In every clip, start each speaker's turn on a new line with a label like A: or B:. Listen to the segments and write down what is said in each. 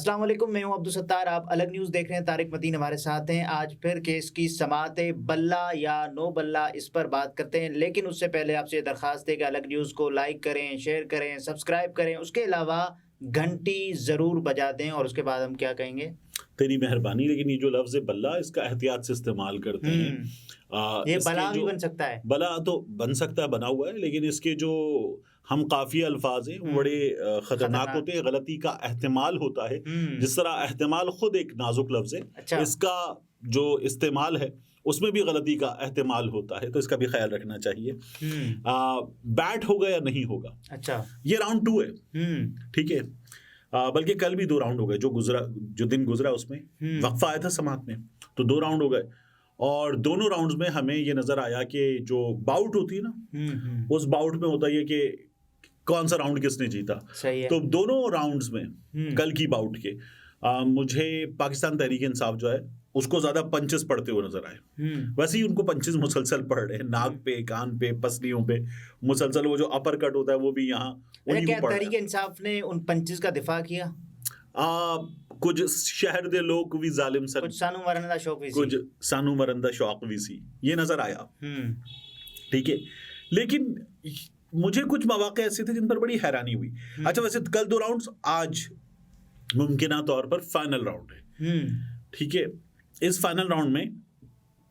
A: अस्सलाम वालेकुम, मैं हूं अब्दुल सत्तार। आप अलग न्यूज़ देख रहे हैं। तारिक मतीन हमारे साथ हैं। आज फिर केस की समाअत बल्ला या नो बल्ला, इस पर बात करते हैं। लेकिन उससे पहले आपसे दरख्वास्त है कि अलग न्यूज़ को लाइक करें, शेयर करें, सब्सक्राइब करें। उसके अलावा घंटी ज़रूर बजा दें। और उसके बाद हम क्या कहेंगे?
B: तेरी मेहरबानी। लेकिन ये जो लफ्ज़ है बल्ला, इसका एहतियात से इस्तेमाल करते हैं।
A: ये
B: इसके
A: बला भी
B: जो
A: बन सकता है।
B: बला तो बन सकता है, बना हुआ है, लेकिन इसके जो हम काफ़िया अल्फाज हैं वो बड़े ख़तरनाक
A: खतरनाक।
B: होते हैं। गलती का एहतिमाल होता है। जिस तरह एहतिमाल खुद एक नाजुक लफ्ज़ है,
A: अच्छा।
B: इसका जो इस्तेमाल है उसमें भी गलती का एहतिमाल होता है, तो इसका भी ख्याल रखना चाहिए। बैट होगा या नहीं होगा,
A: अच्छा।
B: ये राउंड 2 है, ठीक है। बल्कि कल भी 2 राउंड हो गए। जो दिन गुजरा उसमें वक्फा आया था समात में, तो 2 राउंड हो गए। और दोनों राउंड्स में हमें ये नजर आया कि जो बाउट होती है ना, उस बाउट में होता है कि कौन सा राउंड किसने जीता।
A: सही है।
B: तो दोनों राउंड्स में कल की बाउट के मुझे पाकिस्तान तहरीक इंसाफ जो है उसको ज्यादा पंचेस पड़ते हुए नजर आए। वैसे ही उनको पंचेस मुसलसल पड़ रहे हैं, नाक पे, कान पे, पसलियों पे मुसलसल। वो जो अपर कट होता है वो भी यहाँ उन्हीं
A: क्या
B: को पड़ रहा
A: तहरीक इंसाफ ने उन पंचेस का दिफा किया?
B: कुछ शहर दे लोग भी जालिम सन,
A: कुछ सानू मरंदा शौक भी
B: कुछ सानू मरंदा शौक भी सी, ये नजर आया। ठीक है, लेकिन मुझे कुछ मौके ऐसे थे जिन पर बड़ी हैरानी हुई। अच्छा, वैसे कल 2 राउंड्स, आज मुमकिन तौर पर फाइनल राउंड है। ठीक है, इस फाइनल राउंड में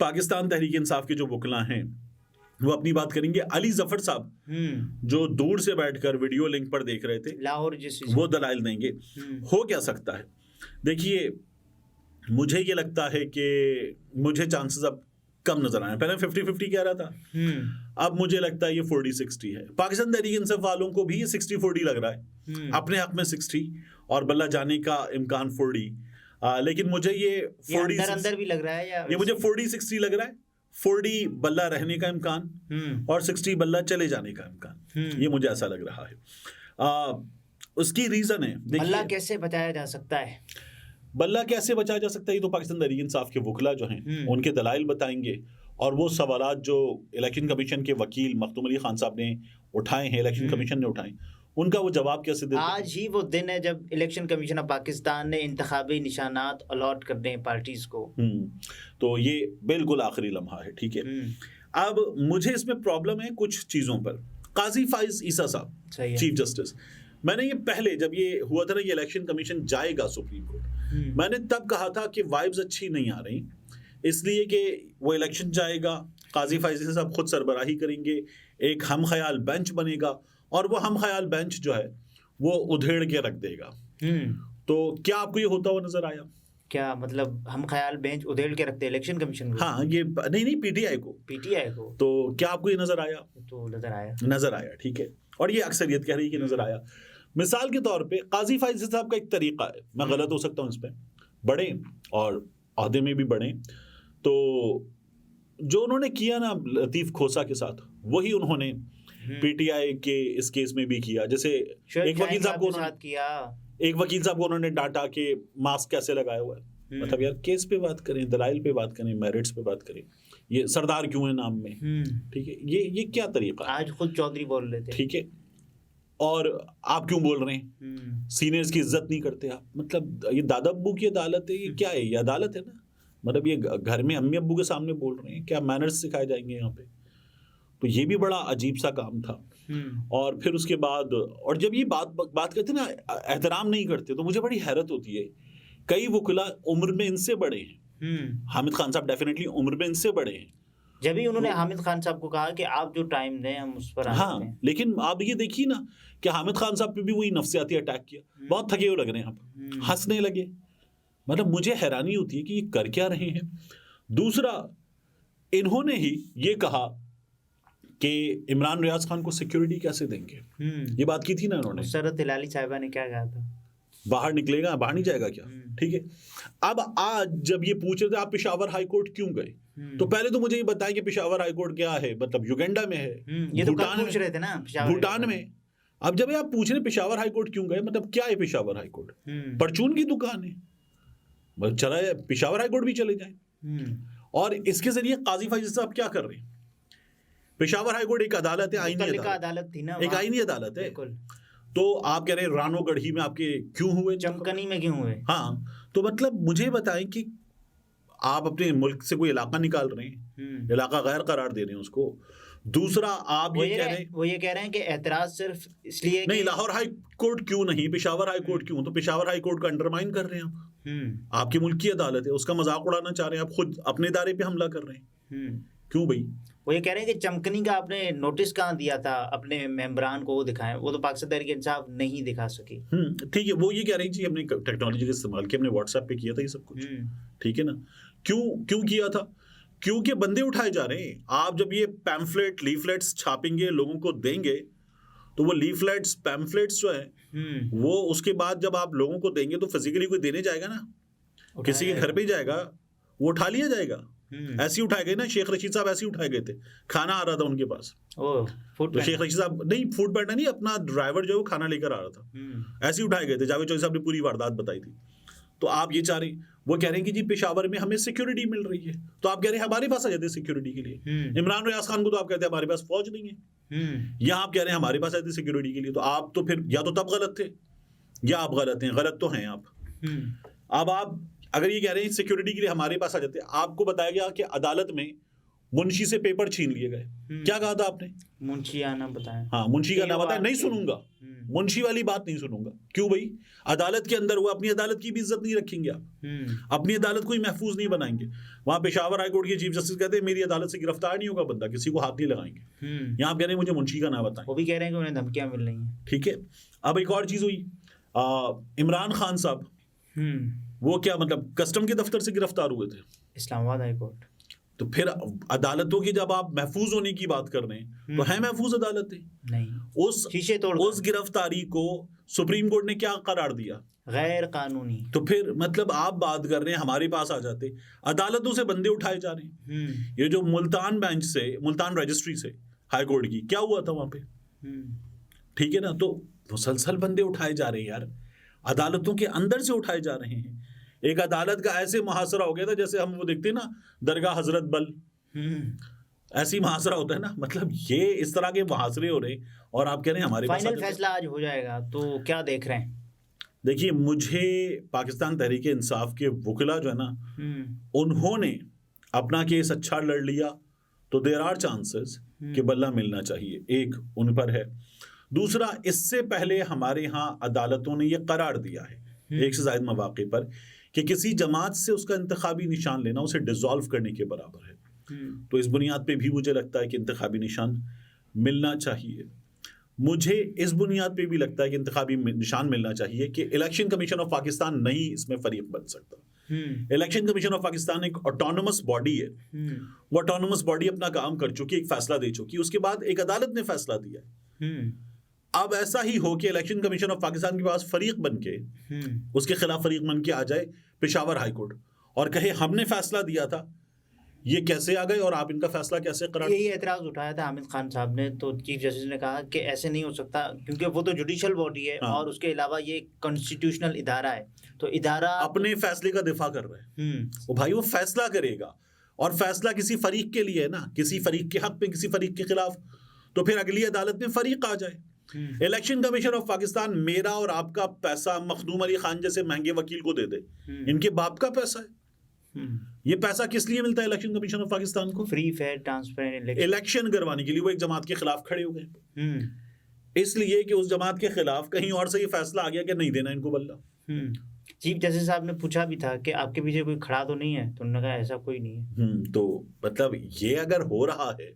B: पाकिस्तान तहरीक इंसाफ के जो वकला हैं वो अपनी बात करेंगे। अली जफर साहब जो दूर से बैठकर वीडियो लिंक पर देख रहे थे,
A: लाहौर
B: वो दलाइल देंगे। हो क्या सकता है? देखिए, मुझे ये लगता है कि मुझे चांसेस अब कम नजर आए। पहले 50-50 कह रहा था, अब मुझे लगता है ये 40-60 है। पाकिस्तान तहरीक इंसाफ वालों को भी ये 60-40 लग रहा है, अपने हक में 60 और बल्ला जाने का इम्कान 40। लेकिन मुझे ये 40
A: अंदर भी लग रहा है, या
B: ये मुझे 40-60 लग रहा है। 40 बल्ला रहने का इम्कान और 60 बल्ला चले जाने का इम्कान, ये मुझे ऐसा लग रहा है। उसकी रीजन है,
A: बल्ला कैसे बचाया जा सकता है?
B: बल्ला कैसे बचाया जा सकता है, ये तो पाकिस्तान तहरीक इंसाफ के वकला जो हैं उनके दलाइल बताएंगे। और वो सवालात जो इलेक्शन कमीशन के वकील मखदूम अली खान साहब ने उठाए हैं, इलेक्शन कमीशन ने उठाए, उनका वो जवाब कैसे देते हैं?
A: आज ही वो दिन है जब इलेक्शन कमीशन ऑफ पाकिस्तान ने इंतखाबी निशानात अलॉट कर दें पार्टीज को।
B: तो ये बिल्कुल आखिरी लम्हा है। ठीक है, अब मुझे इसमें प्रॉब्लम है कुछ चीज़ों पर। काजी फाइज ईसा साहब, चीफ जस्टिस, मैंने ये पहले जब ये हुआ था ना, ये इलेक्शन कमीशन जाएगा सुप्रीम कोर्ट, मैंने तब कहा था कि वाइब्स अच्छी नहीं आ रही, इसलिए कि वो इलेक्शन जाएगा, काजी फाइज ईसा साहब खुद सरबराही करेंगे, एक हम ख्याल बेंच बनेगा और वो हम ख्याल बेंच जो है वो उधेड़ के रख देगा। तो क्या आपको ये होता हुआ नजर आया?
A: क्या मतलब हम ख्याल बेंच उधेड़ के रखते इलेक्शन कमीशन को?
B: हाँ, ये नहीं पीटीआई को। तो क्या आपको ये नजर आया?
A: तो नजर आया।
B: ठीक है, और ये अक्सरियत कह रही है कि नजर आया। मिसाल के तौर पे काजी फाइज साहब का एक तरीका है, मैं गलत हो सकता हूँ इस पर, बड़े और ओहदे में भी बड़े, तो जो उन्होंने किया ना लतीफ खोसा के साथ, वही उन्होंने पीटीआई के इस केस में भी किया। जैसे एक वकील साहब को उन्होंने डांटा कि मास्क कैसे लगाया हुआ है। मतलब यार, केस पे बात करें, दलाइल पे बात करें, मेरिट्स पे बात करें, ये सरदार क्यों है नाम में? ठीक है, ये क्या तरीका है?
A: आज खुद चौधरी बोल रहे थे।
B: ठीक है, और आप क्यों बोल रहे हैं? सीनियर्स की इज्जत नहीं करते आप? मतलब ये दादा अब्बू की अदालत है, ये क्या है? ये अदालत है ना? मतलब ये घर में अम्मी अब्बू के सामने बोल रहे हैं, क्या मैनर्स सिखाए जाएंगे यहाँ पे? तो ये भी बड़ा अजीब सा काम था। और फिर उसके बाद, और जब ये बात करते ना, एहतराम नहीं करते, तो मुझे बड़ी हैरत होती है। कई वकला उम्र में इनसे बड़े हैं, हामिद खान साहब डेफिनेटली उम्र में इनसे बड़े हैं।
A: जब भी उन्होंने हामिद खान साहब को कहा कि आप जो टाइम दें हम उस पर
B: हाँ, लेकिन आप ये देखिए ना कि हामिद खान साहब पे भी वही नफ्सियाती अटैक किया। बहुत थके हुए लग रहे हैं, आप हंसने लगे। मतलब मुझे हैरानी होती है कि ये कर क्या रहे हैं। दूसरा, इन्होंने ही ये कहा कि इमरान रियाज खान को सिक्योरिटी कैसे देंगे, ये बात की थी ना इन्होंने।
A: सरत हिलाली साहिबा ने क्या कहा था?
B: बाहर निकलेगा, बाहर नहीं जाएगा क्या? ठीक है, अब आज जब ये पूछ रहे थे आप पेशावर हाई कोर्ट क्यों गए, तो पहले तो मुझे ये बताएं कि पेशावर हाई कोर्ट क्या है। मतलब युगांडा में है,
A: ये तो पूछ रहे थे ना,
B: भूटान में। अब जब आप पूछ रहे पेशावर हाई कोर्ट क्यों गए, मतलब क्या है पेशावर हाई कोर्ट? परचून की दुकान है? मतलब चला पेशावर हाई कोर्ट भी चले जाए। और इसके जरिए काजी फाइज साहब क्या कर रहे हैं? पेशावर हाई कोर्ट एक अदालत है, आईनी अदालत थी ना, एक आईनी अदालत है। तो आप कह रहे हैं रानो गढ़ी में आपके क्यों हुए,
A: चमकनी में क्यों हुए?
B: हाँ, तो मतलब मुझे बताएं कि आप अपने मुल्क से कोई इलाका निकाल रहे हैं, इलाका गैर करार दे रहे हैं उसको। दूसरा आप ये कह रहे हैं,
A: वो ये कह रहे हैं कि एतराज सिर्फ इसलिए
B: नहीं, लाहौर हाई कोर्ट क्यों नहीं, पेशावर हाई कोर्ट क्यों? तो पेशावर हाई कोर्ट को अंडरमाइन कर रहे हैं आप। आपके मुल्क की अदालत है, उसका मजाक उड़ाना चाह रहे हैं आप, खुद अपने इदारे पे हमला कर रहे हैं। क्यों भाई?
A: वो ये कह रहे हैं कि चमकनी का आपने नोटिस कहाँ दिया था अपने मेंबरान को, वो दिखाएं, वो तो पाकिस्तान तहरीक इंसाफ नहीं दिखा सकी।
B: ठीक है, वो ये कह रही थी हमने टेक्नोलॉजी का इस्तेमाल किया, हमने व्हाट्सएप पे किया था ये सब कुछ, ठीक है ना। क्यों किया था? क्योंकि बंदे उठाए जा रहे हैं। आप जब ये पैम्फलेट लीफलेट्स छापेंगे, लोगों को देंगे, तो वो लीफलेट्स पैम्फलेट्स जो है वो उसके बाद जब आप लोगों को देंगे तो फिजिकली कोई देने जाएगा ना, किसी के घर पे जाएगा, वो उठा लिया जाएगा। ऐसे ही उठाए गए ना, शेख रशीद साहब ऐसे ही उठाए गए थे, खाना आ रहा था उनके पास। तो शेख रशीद साहब नहीं, फूड पैंडा नहीं, अपना ड्राइवर जो है वो खाना लेकर आ रहा था, ऐसे ही उठाए गए थे। जावेद चौधरी साहब ने पूरी वारदात बताई थी। तो आप ये चाह रहे हैं, वो कह रहे हैं कि जी पेशावर में हमें सिक्योरिटी मिल रही है, तो आप कह रहे हैं हमारे पास आ जाते हैं सिक्योरिटी के लिए। इमरान रियाज खान को तो आप कहते हैं हमारे पास फौज नहीं है, यहाँ आप कह रहे हैं हमारे पास आते सिक्योरिटी के लिए। तो आप तो फिर या तो तब गलत थे या आप गलत हैं, गलत तो हैं आप। अब आप अगर ये कह रहे हैं सिक्योरिटी के लिए हमारे पास आ जाते, आपको बताया गया कि अदालत में मुंशी से पेपर छीन लिए गए। क्या कहा था आपने?
A: मुंशी आना बताया।
B: हाँ, मुंशी का नाम बताया, नहीं सुनूंगा, मुंशी वाली बात नहीं सुनूंगा। क्यों भाई? अदालत के अंदर हुआ, अपनी अदालत की भी इज्जत नहीं रखेंगे आप, अपनी अदालत को ही महफूज नहीं बनाएंगे। वहां पेशावर हाई कोर्ट के चीफ जस्टिस कहते हैं मेरी अदालत से गिरफ्तार नहीं होगा बंदा, किसी को हाथ नहीं लगाएंगे। यहाँ आप कह रहे हैं मुझे मुंशी का नाम बताएं,
A: वो भी कह रहे हैं कि उन्हें धमकियां मिल रही हैं।
B: ठीक है। अब एक और चीज हुई, इमरान खान साहब, वो क्या मतलब कस्टम के दफ्तर से गिरफ्तार हुए थे,
A: इस्लामाबाद हाई कोर्ट।
B: तो फिर अदालतों की जब आप महफूज होने की बात कर रहे हैं तो है महफूज अदालतें
A: नहीं,
B: उस
A: शीशे तोड़
B: उस गिरफ्तारी को सुप्रीम कोर्ट ने क्या करार दिया?
A: गैर कानूनी।
B: तो फिर मतलब आप बात कर रहे हैं हमारे पास आ जाते, अदालतों से बंदे उठाए जा रहे हैं। ये जो मुल्तान बेंच से, मुल्तान रजिस्ट्री से हाई कोर्ट की, क्या हुआ था वहां पे? ठीक है ना। तो मुसलसल बंदे उठाए जा रहे हैं यार, अदालतों के अंदर से उठाए जा रहे हैं। एक अदालत का ऐसे मुहासरा हो गया था जैसे हम वो देखते हैं ना दरगाह हजरत बल, ऐसी मुहासरा होता है ना। मतलब ये इस तरह के मुहासरे हो रहे और आप कह रहे हैं हमारे पास
A: फाइनल फैसला आज हो जाएगा, तो क्या देख रहे हैं?
B: देखिए, मुझे पाकिस्तान तहरीक इंसाफ के वकीला जो है ना, उन्होंने अपना केस अच्छा लड़ लिया, तो देयर आर चांसेस कि बल्ला मिलना चाहिए, एक उन पर है। दूसरा, इससे पहले हमारे यहाँ अदालतों ने यह करार दिया है एक से ज्यादा मौके पर कि किसी जमात से उसका इंतखाबी निशान लेना उसे डिसॉल्व करने के बराबर है। तो इस बुनियाद पे भी मुझे लगता है कि इंतखाबी निशान मिलना चाहिए। मुझे इस बुनियाद पे भी लगता है कि इंतखाबी निशान मिलना चाहिए कि इलेक्शन कमीशन ऑफ पाकिस्तान नहीं इसमें फरीक बन सकता। इलेक्शन कमीशन ऑफ पाकिस्तान एक ऑटोनमस बॉडी है, वो ऑटोनमस बॉडी अपना काम कर चुकी, एक फैसला दे चुकी, उसके बाद एक अदालत ने फैसला दिया है। अब ऐसा ही हो कि इलेक्शन कमीशन ऑफ पाकिस्तान के पास फरीक बन के उसके खिलाफ फरीक बन के आ जाए पेशावर हाई कोर्ट और कहे हमने फैसला दिया था, ये कैसे आ गए और आप इनका फैसला कैसे करार?
A: यही एतराज उठाया था हामिद खान साहब ने, तो चीफ जस्टिस ने कहा कि ऐसे नहीं हो सकता क्योंकि वो तो जुडिशल बॉडी है और उसके अलावा ये कॉन्स्टिट्यूशनल इदारा है, तो इदारा
B: अपने फैसले का दिफा कर रहा है। वो भाई वो फैसला करेगा और फैसला किसी फरीक के लिए है ना, किसी फरीक के हक में, किसी फरीक के खिलाफ, तो फिर अगली अदालत में फरीक आ जाए। इलेक्शन कमीशन ऑफ पाकिस्तान मेरा और आपका पैसा मखदूम अली खान जैसे महंगे वकील को दे दे, इनके बाप का पैसा है। ये पैसा किस लिए मिलता है इलेक्शन कमीशन ऑफ पाकिस्तान को?
A: फ्री फेयर ट्रांसपेरेंट
B: इलेक्शन करवाने के लिए। वो एक जमात के खिलाफ खड़े हो गए इसलिए कि उस जमात के खिलाफ कहीं और से ये फैसला आ गया कि नहीं देना इनको बल्ला।
A: चीफ जस्टिस साहब ने पूछा भी था कि आपके पीछे कोई खड़ा तो नहीं है, तो उन्होंने कहा ऐसा कोई नहीं है।
B: तो मतलब ये अगर हो रहा है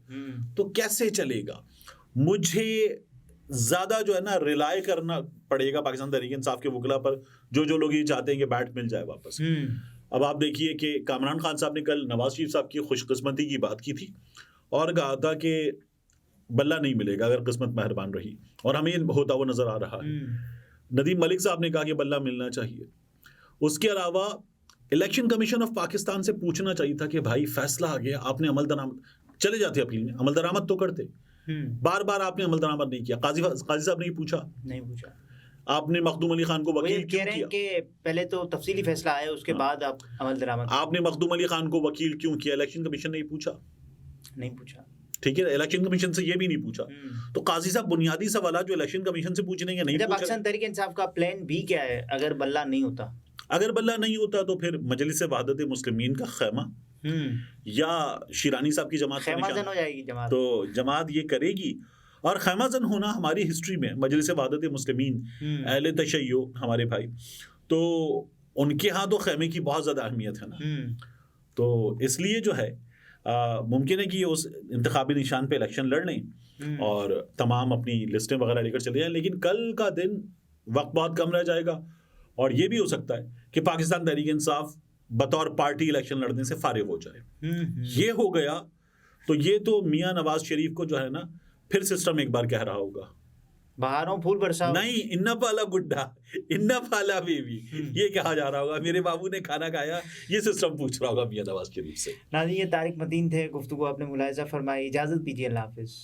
B: तो कैसे चलेगा? मुझे ज्यादा जो है ना रिलाय करना पड़ेगा पाकिस्तान तहरीक इंसाफ के वकला पर, जो लोग ये चाहते हैं कि बैट मिल जाए वापस। अब आप देखिए कि कामरान खान साहब ने कल नवाज शरीफ साहब की खुशकिस्मती की बात की थी और कहा था कि बल्ला नहीं मिलेगा अगर किस्मत मेहरबान रही, और हमें होता हुआ नजर आ रहा है। नदीम मलिक साहब ने कहा कि बल्ला मिलना चाहिए। उसके अलावा इलेक्शन कमीशन ऑफ पाकिस्तान से पूछना चाहिए था कि भाई फैसला आ गया, आपने अमल दरामद, चले जाते अपील में, अमल दरामद तो करते, बार बार आपने अमल दरामद नहीं किया। काजी साहब ने नहीं पूछा आपने मखदूम अली खान को वकील क्यों किया?
A: कि पहले तो तफसीली फैसला आया उसके बाद आप अमल दरामद,
B: आपने मखदूम अली खान को वकील क्यों किया? इलेक्शन कमीशन ने नहीं पूछा। ठीक है, इलेक्शन कमीशन से ये भी नहीं पूछा। तो काजी साहब बुनियादी सवाल जो इलेक्शन कमीशन से पूछने के नहीं
A: अच्छा,
B: पूछा।
A: पाकिस्तान तहरीक इंसाफ का प्लान बी क्या है अगर बल्ला नहीं होता?
B: अगर बल्ला नहीं होता तो फिर मजलिस वहादत मुस्लिमीन का खैमा या शिरानी साहब की जमात
A: खैमाजन हो जाएगी जमात।
B: तो जमात ये करेगी। और खैमाजन होना हमारी हिस्ट्री में मजलिस वहादत मुस्लिमीन अहले तशय्यो हमारे भाई, तो उनके यहाँ तो खैमे की बहुत ज़्यादा अहमियत है ना। तो इसलिए जो है मुमकिन है कि उस इंतखाबी निशान पे इलेक्शन लड़ लें और तमाम अपनी लिस्टें वगैरह लेकर चले जाएं, लेकिन कल का दिन वक्त बहुत कम रह जाएगा और ये भी हो सकता है कि पाकिस्तान तहरीक इंसाफ बतौर पार्टी इलेक्शन लड़ने से फारिग हो जाए। ये हो गया तो ये तो मियां नवाज शरीफ को जो है ना फिर सिस्टम एक बार कह रहा होगा,
A: बहारों फूल बरसाओ
B: नहीं इन्ना पाला गुड्डा इन्ना पाला बेबी, ये कहा जा रहा होगा मेरे बाबू ने खाना खाया, ये सिस्टम पूछ रहा होगा मियां नवाज शरीफ से।
A: नाज़रीन, ये तारिक मतीन थे, गुफ्तगू आपने मुलाहिज़ा फरमाई। इजाज़त दीजिए, अल्लाह हाफ़िज़।